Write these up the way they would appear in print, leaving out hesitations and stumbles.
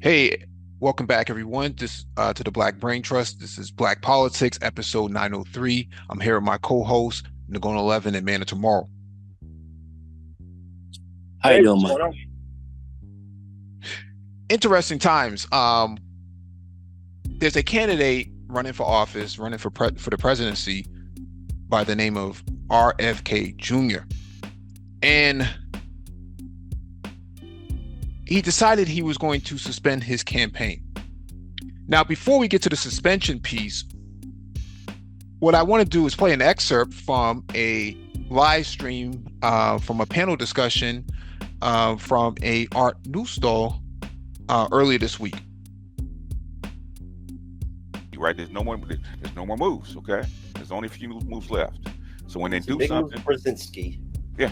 Hey, welcome back, everyone. This to the Black Brain Trust. This is Black Politics, episode 903. I'm here with my co-host, Nagona 11 and Man of Tomorrow. How you Hey, doing, what's Mike? going on? Interesting times. There's a candidate running for office, running for the presidency by the name of RFK Jr. And he decided he was going to suspend his campaign. Now, before we get to the suspension piece, what I want to do is play an excerpt from a live stream from a panel discussion from a art news stall earlier this week. Right, there's no more moves. Okay, there's only a few moves left. So when they do Big something, Brzezinski. yeah,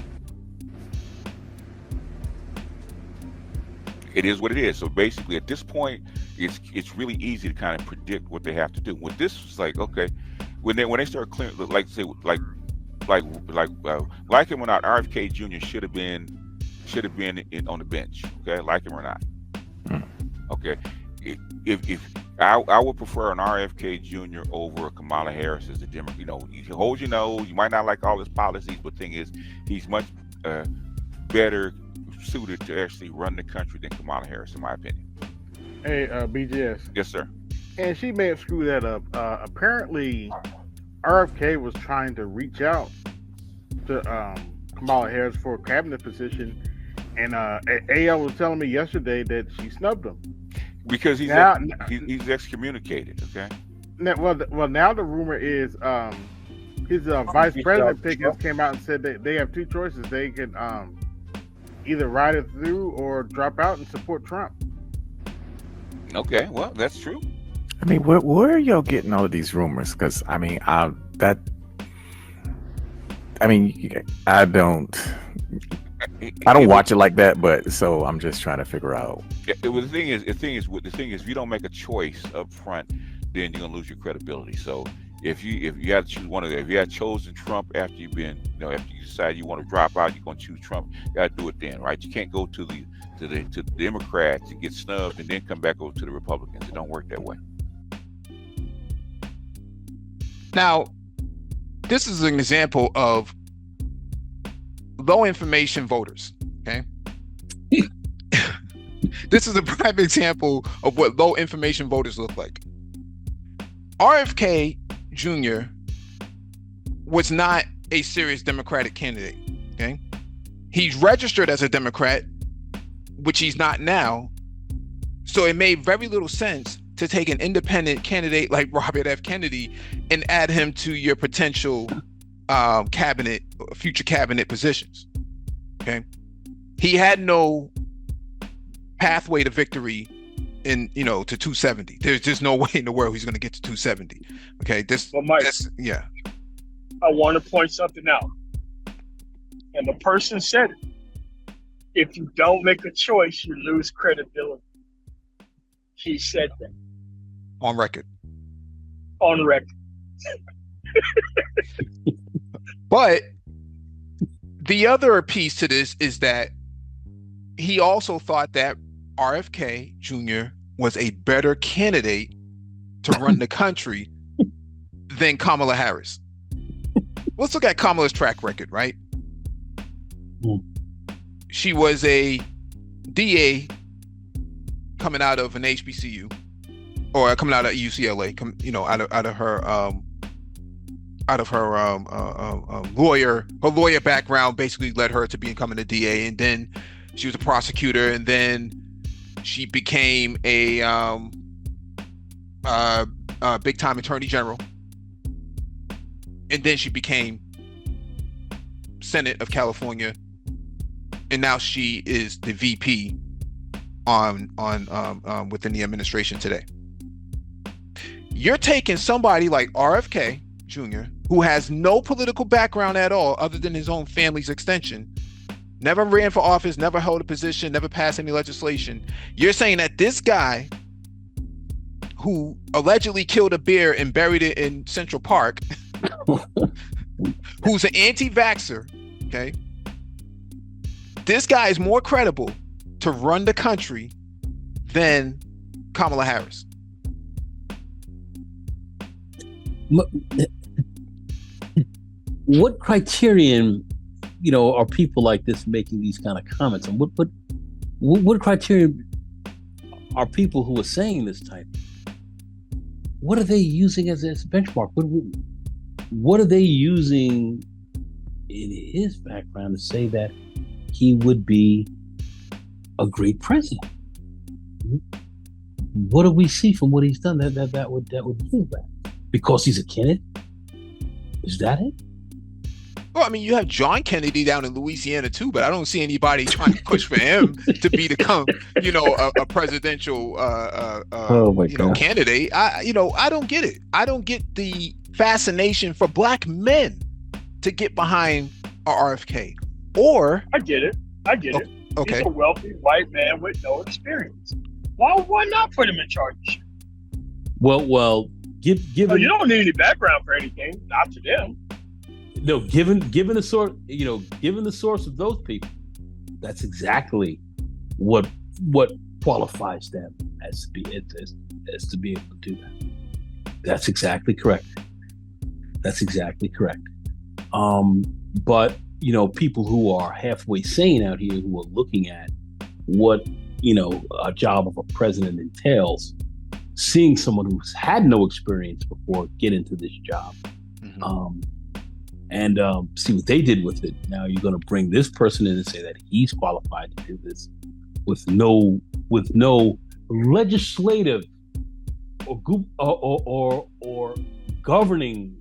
it is what it is. So basically, at this point, it's really easy to kind of predict what they have to do. With this, it's like, okay, when they start clearing, like say like him or not, RFK Jr. should have been on the bench. Okay, like him or not. Okay, if I would prefer an RFK Jr. over Kamala Harris as the Democrat. You hold your nose. You might not like all his policies, but the thing is, he's much better suited to actually run the country than Kamala Harris, in my opinion. Hey, BGS. Yes, sir. And she may have screwed that up. Apparently, RFK was trying to reach out to Kamala Harris for a cabinet position, and AL was telling me yesterday that she snubbed him. Because he's Now, he's excommunicated. Okay. now the rumor is his vice president pick has came out and said that they have two choices. They can either ride it through or drop out and support Trump. Okay. Well, that's true. I mean, where are y'all getting all of these rumors? Because I don't watch it like that, but so I'm just trying to figure out. The thing is, if you don't make a choice up front, then you're gonna lose your credibility. So if you had to choose if you had chosen Trump after you've been, after you decide you want to drop out, you're gonna choose Trump. You gotta do it then, right? You can't go to the Democrats and get snubbed and then come back over to the Republicans. It don't work that way. Now, this is an example of low information voters. Okay. This is a prime example of what low information voters look like. RFK Jr. was not a serious Democratic candidate. Okay. He's registered as a Democrat, which he's not now. So it made very little sense to take an independent candidate like Robert F. Kennedy and add him to your potential future cabinet positions. Okay. He had no pathway to victory to 270. There's just no way in the world he's going to get to 270. Okay. Mike, yeah. I want to point something out. And the person said it. If you don't make a choice, you lose credibility. He said that. On record. On record. But the other piece to this is that he also thought that RFK Jr. was a better candidate to run the country than Kamala Harris. Let's look at Kamala's track record, right? She was a DA coming out of an HBCU or coming out of UCLA, out of her lawyer background basically led her to becoming a DA, and then she was a prosecutor, and then she became a big time attorney general, and then she became Senate of California, and now she is the VP within the administration today. You're taking somebody like RFK Jr., who has no political background at all other than his own family's extension, never ran for office, never held a position, never passed any legislation. You're saying that this guy who allegedly killed a bear and buried it in Central Park, who's an anti-vaxxer, okay? This guy is more credible to run the country than Kamala Harris? What criterion, are people like this making these kind of comments? And what criterion are people who are saying this type? What are they using as a benchmark? What are they using in his background to say that he would be a great president? What do we see from what he's done that would prove that? Because he's a candidate? Is that it? Well, I mean, you have John Kennedy down in Louisiana too, but I don't see anybody trying to push for him to become, a presidential, candidate. I don't get it. I don't get the fascination for black men to get behind RFK. Or I get it. Okay. He's a wealthy white man with no experience. Why not put him in charge? Well, given you don't need any background for anything, not to them. No, given the source, given the source of those people, that's exactly what qualifies them as to be able to do that. That's exactly correct. But people who are halfway sane out here who are looking at what a job of a president entails, seeing someone who's had no experience before get into this job, and see what they did with it. Now you're going to bring this person in and say that he's qualified to do this with no legislative or governing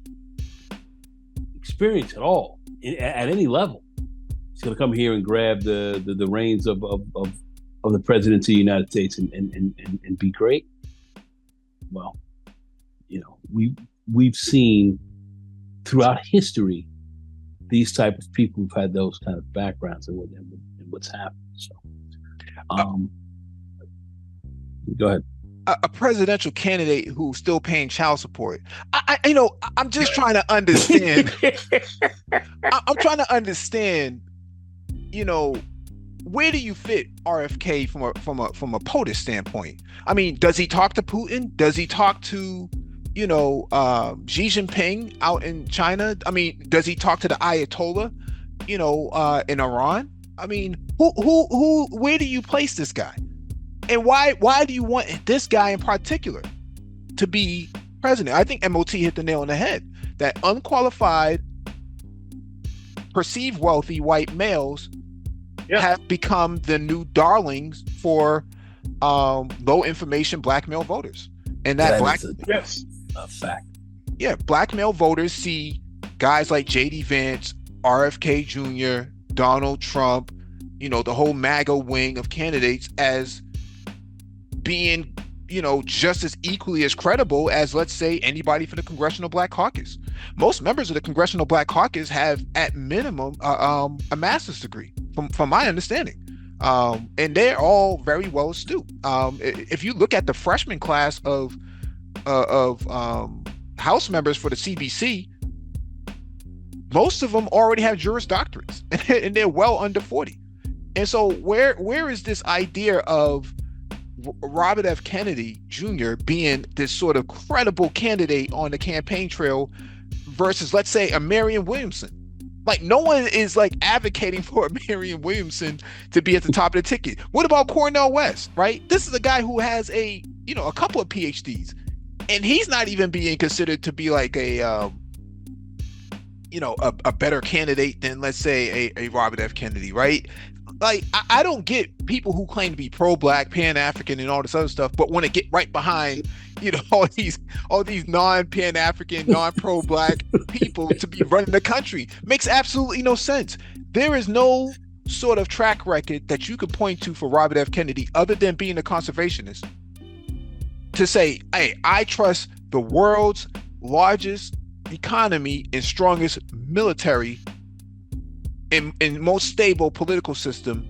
experience at all at any level. He's going to come here and grab the reins of the presidency of the United States and be great. Well, we've seen throughout history these type of people who've had those kind of backgrounds and what's happened. So, go ahead. A presidential candidate who's still paying child support. I'm just trying to understand. I'm trying to understand. Where do you fit RFK from a POTUS standpoint? I mean, does he talk to Putin? Does he talk to Xi Jinping out in China? I mean, does he talk to the Ayatollah, in Iran? I mean, who where do you place this guy? And why do you want this guy in particular to be president? I think MOT hit the nail on the head. That unqualified, perceived wealthy white males have become the new darlings for low information black male voters. And that a fact. Yeah, black male voters see guys like J.D. Vance, RFK Jr., Donald Trump, the whole MAGA wing of candidates as being, just as equally as credible as, let's say, anybody for the Congressional Black Caucus. Most members of the Congressional Black Caucus have, at minimum, a master's degree, from my understanding. And they're all very well astute. If you look at the freshman class of House members for the CBC, most of them already have Juris Doctorates, and they're well under 40. And so where is this idea of Robert F. Kennedy Jr. being this sort of credible candidate on the campaign trail versus, let's say, a Marianne Williamson? Like, no one is advocating for a Marianne Williamson to be at the top of the ticket. What about Cornel West, right? This is a guy who has a couple of PhDs, and he's not even being considered to be a better candidate than, let's say, a Robert F. Kennedy, right? Like, I don't get people who claim to be pro-black, pan-African, and all this other stuff, but want to get right behind, all these non-pan-African, non-pro-black people to be running the country. Makes absolutely no sense. There is no sort of track record that you could point to for Robert F. Kennedy other than being a conservationist to say, hey, I trust the world's largest economy and strongest military and most stable political system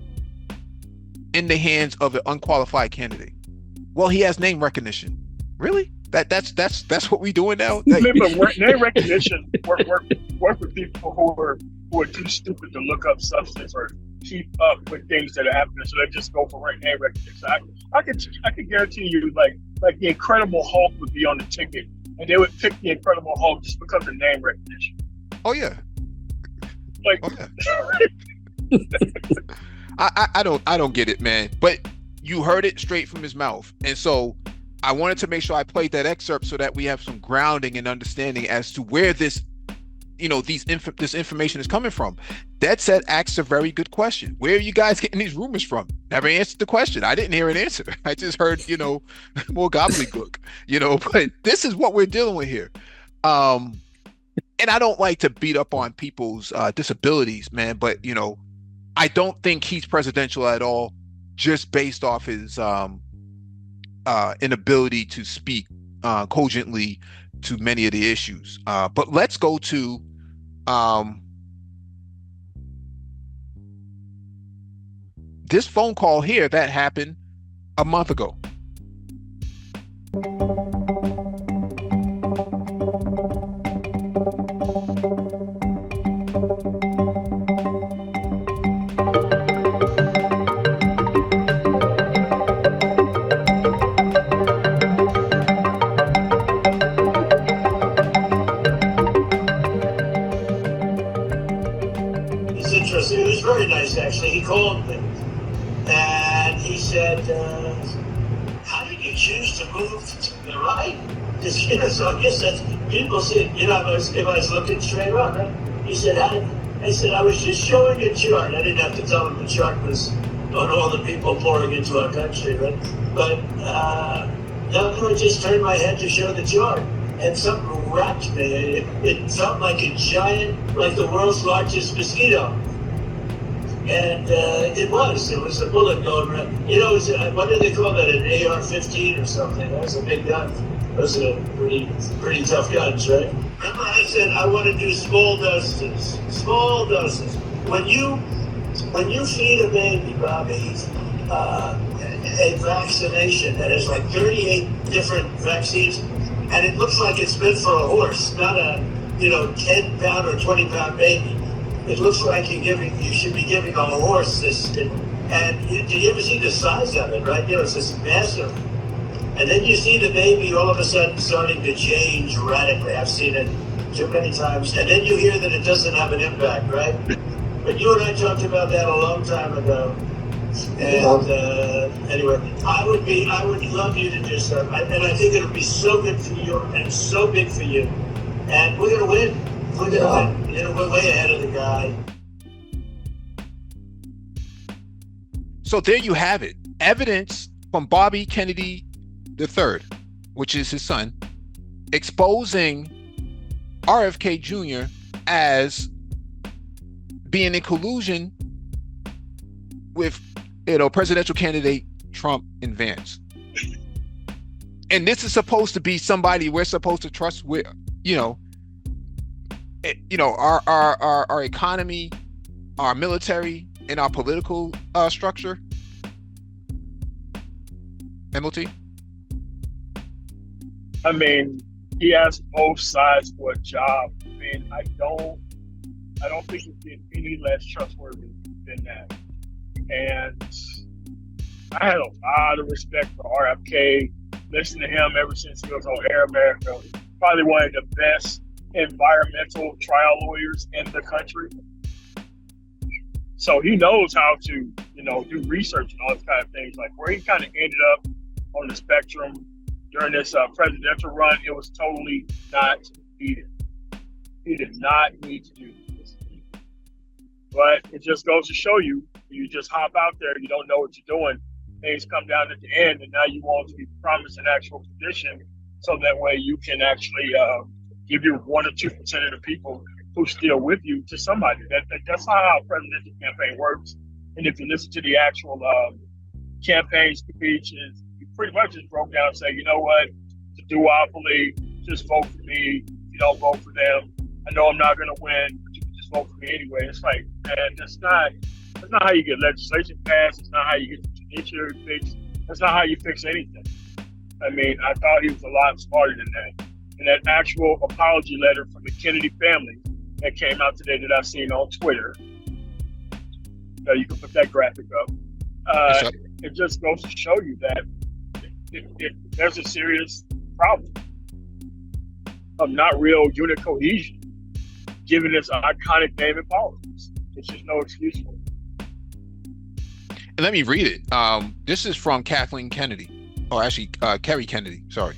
in the hands of an unqualified candidate. Well, he has name recognition. Really? That's what we doing now? Name recognition work with people who are too stupid to look up substance or keep up with things that are happening, so they just go for name recognition. So I could guarantee you, like the Incredible Hulk would be on the ticket, and they would pick the Incredible Hulk just because of name recognition. Oh yeah. Like, oh, yeah. I don't get it, man. But you heard it straight from his mouth, and so I wanted to make sure I played that excerpt so that we have some grounding and understanding as to where this, this information is coming from. That said, asks a very good question. Where are you guys getting these rumors from? Never answered the question. I didn't hear an answer. I just heard, more gobbledygook, but this is what we're dealing with here. And I don't like to beat up on people's disabilities, man, but, I don't think he's presidential at all, just based off his inability to speak cogently to many of the issues. But let's go to this phone call here that happened a month ago. It was very nice, actually. He called me and he said, how did you choose to move to the right? So I guess that's, people say, if I was looking straight on, right? He said, I said, I was just showing a chart. I didn't have to tell him the chart was on all the people pouring into our country, right? But I just turned my head to show the chart. And something wrapped me. It felt like a giant, like the world's largest mosquito. And it was a bullet going around. What do they call that, an AR-15 or something? That was a big gun. Those are pretty tough guns, right? Remember I said I want to do small doses. Small doses. When you feed a baby, Bobby, a vaccination that has like 38 different vaccines, and it looks like it's meant for a horse, not a 10-pound or 20-pound baby. It looks like you should be giving a horse this, and do you ever see the size of it, right? It's just massive. And then you see the baby all of a sudden starting to change radically. I've seen it too many times. And then you hear that it doesn't have an impact, right? But you and I talked about that a long time ago. And anyway, I would love you to do something. And I think it'll be so good for you and so big for you. And we're going to win. We're going to win. We're way ahead of the guy. So there you have it. Evidence from Bobby Kennedy III, which is his son, exposing RFK Jr. as being in collusion with, presidential candidate Trump and Vance. And this is supposed to be somebody we're supposed to trust with, our economy, our military, and our political structure. MLT? I mean, he asked both sides for a job. I mean, I don't think it's been any less trustworthy than that. And I had a lot of respect for RFK. Listening to him ever since he was on Air America. Probably one of the best environmental trial lawyers in the country. So he knows how to, do research and all those kind of things. Like where he kind of ended up on the spectrum during this presidential run, it was totally not needed. He did not need to do this. But it just goes to show you just hop out there, you don't know what you're doing. Things come down at the end, and now you want to be promised an actual position, so that way you can actually give you 1 or 2% of the people who still with you to somebody. That's not how a presidential campaign works. And if you listen to the actual campaign speeches, you pretty much just broke down and say, you know what, it's a duopoly, just vote for me. You don't vote for them. I know I'm not going to win, but you can just vote for me anyway. It's like, man, that's not how you get legislation passed. It's not how you get the judiciary fixed. That's not how you fix anything. I mean, I thought he was a lot smarter than that. And that actual apology letter from the Kennedy family that came out today that I've seen on Twitter, You can put that graphic up. Yes, sir. It just goes to show you that there's a serious problem of not real unit cohesion, given this iconic name in politics. It's just no excuse for it. And let me read it. This is from Kathleen Kennedy. Oh, actually, Kerry Kennedy. Sorry.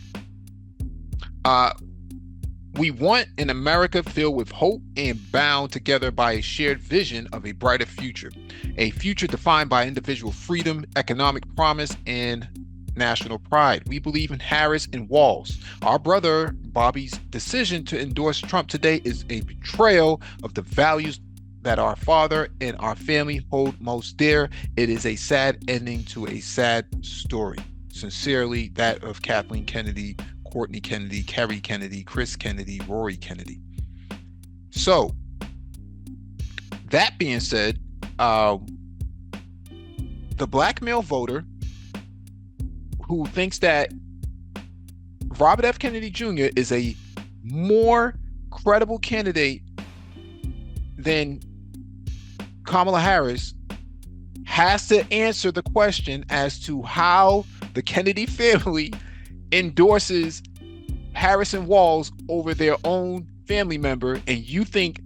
We want an America filled with hope and bound together by a shared vision of a brighter future, a future defined by individual freedom, economic promise, and national pride. We believe in Harris and Walz. Our brother Bobby's decision to endorse Trump today is a betrayal of the values that our father and our family hold most dear. It is a sad ending to a sad story. Sincerely, that of Kathleen Kennedy, Courtney Kennedy, Kerry Kennedy, Chris Kennedy, Rory Kennedy. So, that being said, the black male voter who thinks that Robert F. Kennedy Jr. is a more credible candidate than Kamala Harris has to answer the question as to how the Kennedy family endorses Harrison Walz over their own family member, and you think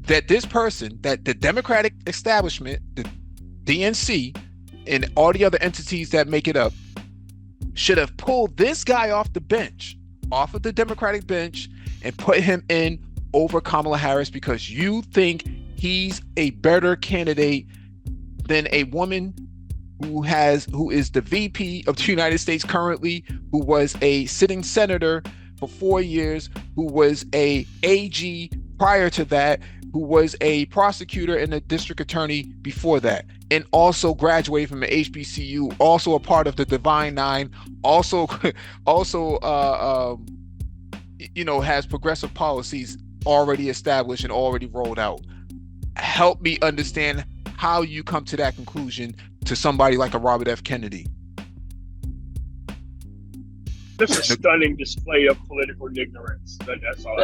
that this person, that the Democratic establishment, the DNC, and all the other entities that make it up, should have pulled this guy off the bench, off of the Democratic bench, and put him in over Kamala Harris because you think he's a better candidate than a woman who is the VP of the United States currently, who was a sitting senator for 4 years, who was a AG prior to that, who was a prosecutor and a district attorney before that, and also graduated from the HBCU, also a part of the Divine Nine, also has progressive policies already established and already rolled out. Help me understand how you come to that conclusion to somebody like a Robert F. Kennedy. This is a stunning display of political ignorance. That's all.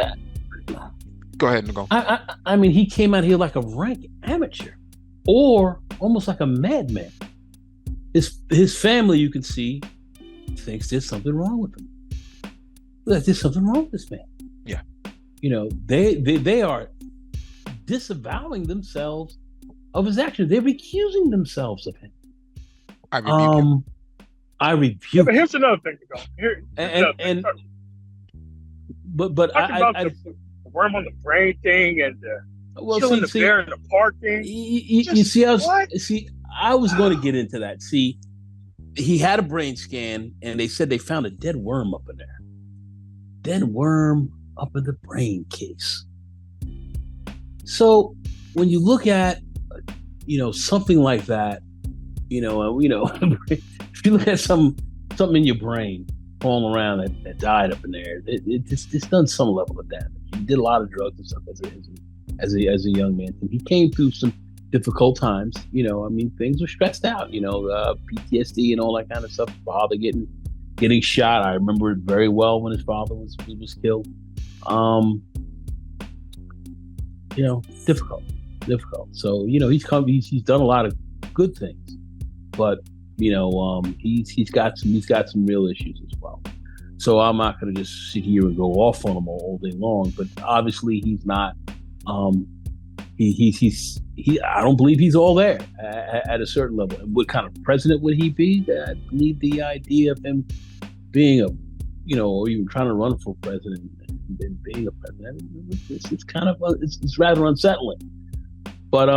Go ahead, Nicole. I mean, he came out here like a rank amateur, or almost like a madman. His family, you can see, thinks there's something wrong with him. There's something wrong with this man. Yeah. They are disavowing themselves of his actions. They're recusing themselves of him. I rebuke him. I rebuke. But here's another thing to go. But the worm on the brain thing and killing the bear in the park thing. I was going to get into that. See, he had a brain scan, and they said they found a dead worm up in there. Dead worm up in the brain case. So when you look at something like that, if you look at something in your brain falling around that died up in there, it's done some level of damage. He did a lot of drugs and stuff as a young man. And he came through some difficult times. Things were stressed out. PTSD and all that kind of stuff. His father getting shot. I remember it very well when his father was killed. Difficult. So he's done a lot of good things, but he's got some real issues as well. So I'm not going to just sit here and go off on him all day long. But obviously he's not. I don't believe he's all there at a certain level. And what kind of president would he be? I believe the idea of him being or even trying to run for president and being a president, it's rather unsettling. But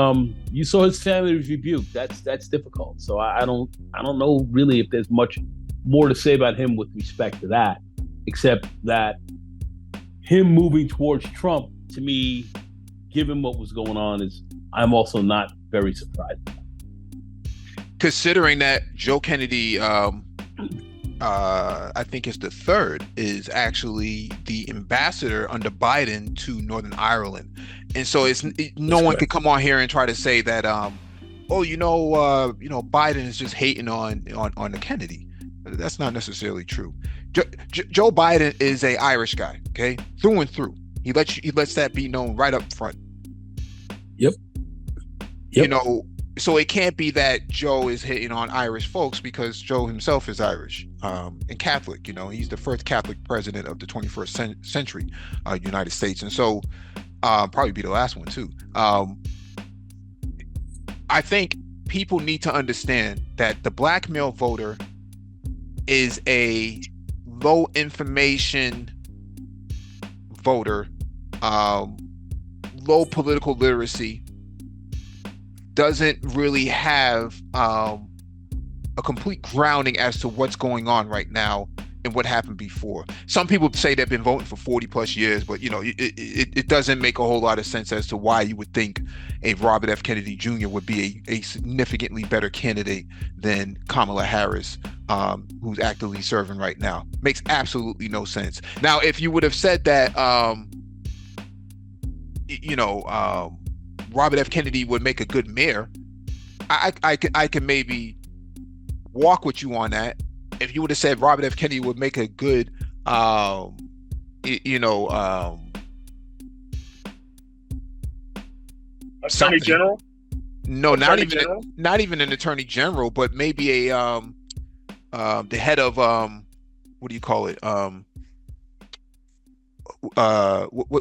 you saw his family rebuke. That's difficult. So I don't know really if there's much more to say about him with respect to that, except that him moving towards Trump, to me, given what was going on, I'm also not very surprised. Considering that Joe Kennedy, I think is the third, is actually the ambassador under Biden to Northern Ireland. And so no one could come on here and try to say that, Biden is just hating on the Kennedy. That's not necessarily true. Joe Biden is a Irish guy, okay, through and through. He lets that be known right up front. Yep. You know, so it can't be that Joe is hitting on Irish folks because Joe himself is Irish and Catholic. You know, he's the first Catholic president of the 21st century, United States, and so probably be the last one too. I think people need to understand that the black male voter is a low information voter, low political literacy, doesn't really have a complete grounding as to what's going on right now and what happened before. Some people say they've been voting for 40 plus years, but you know, it doesn't make a whole lot of sense as to why you would think a Robert F. Kennedy Jr. would be a significantly better candidate than Kamala Harris, who's actively serving right now. Makes absolutely no sense. Now, if you would have said that, Robert F. Kennedy would make a good mayor, I can maybe walk with you on that. If you would have said Robert F. Kennedy would make a good, Attorney General? No, Attorney General? not even an attorney general, but maybe a the head of what do you call it?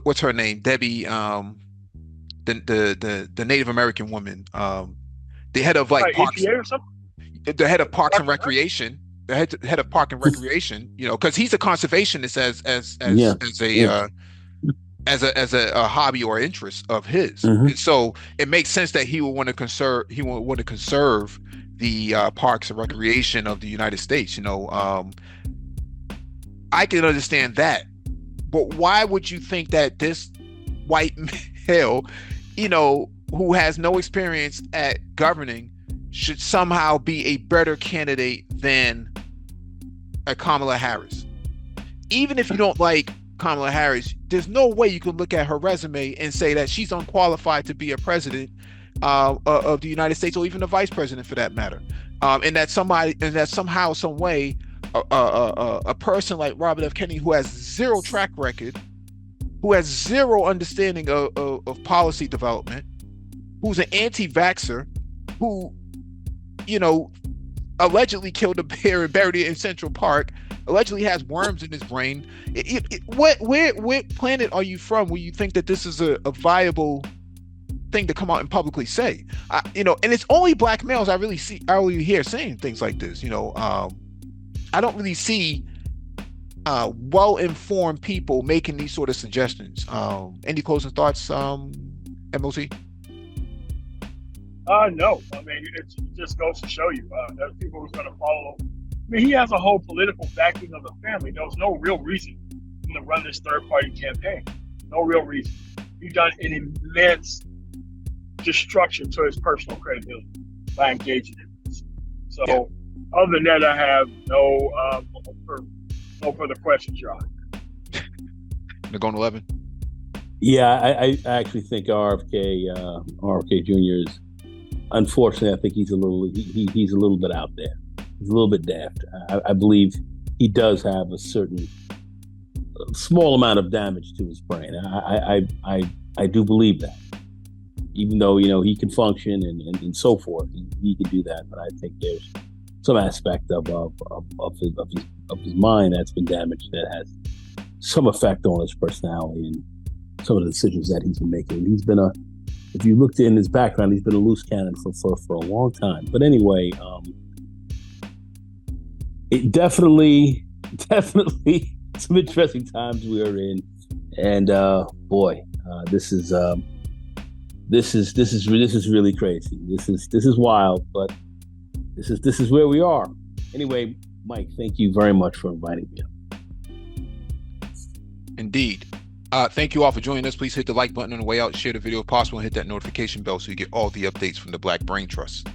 What's her name? Debbie, the Native American woman, the head of like Parks, EPA or something? the head of Parks and Recreation. The head of Park and Recreation, you know, because he's a conservationist as a hobby or interest of his. And so it makes sense that he would want to conserve. He would want to conserve the parks and recreation of the United States. You know, I can understand that, but why would you think that this white male, you know, who has no experience at governing, should somehow be a better candidate than a Kamala Harris? Even if you don't like Kamala Harris, there's no way you can look at her resume and say that she's unqualified to be a president of the United States, or even a vice president for that matter. And that somehow, some way, a person like Robert F. Kennedy, who has zero track record, who has zero understanding of policy development, who's an anti-vaxxer, who, you know, allegedly killed a bear and buried it in Central Park, allegedly has worms in his brain. Where planet are you from where you think that this is a viable thing to come out and publicly say? And it's only black males I really hear saying things like this. You know, I don't really see well-informed people making these sort of suggestions. Any closing thoughts, MOC? No. I mean, it just goes to show you that people who's going to follow. I mean, he has a whole political backing of the family. There was no real reason to run this third-party campaign. No real reason. He's done an immense destruction to his personal credibility by engaging in this. So, other than that, I have no further questions, Your Honor. They're going 11. Yeah, I actually think RFK Jr. is, unfortunately, I think he's a little bit out there. He's a little bit daft. I believe he does have a certain small amount of damage to his brain. I do believe that, even though he can function and so forth, he can do that. But I think there's some aspect of his mind that's been damaged that has some effect on his personality and some of the decisions that he's been making. He's been if you looked in his background, he's been a loose cannon for a long time. But anyway, it definitely some interesting times we are in, and this is really crazy. This is wild, but this is where we are. Anyway, Mike, thank you very much for inviting me. Indeed. Thank you all for joining us. Please hit the like button on the way out, share the video if possible, and hit that notification bell so you get all the updates from the Black Brain Trust.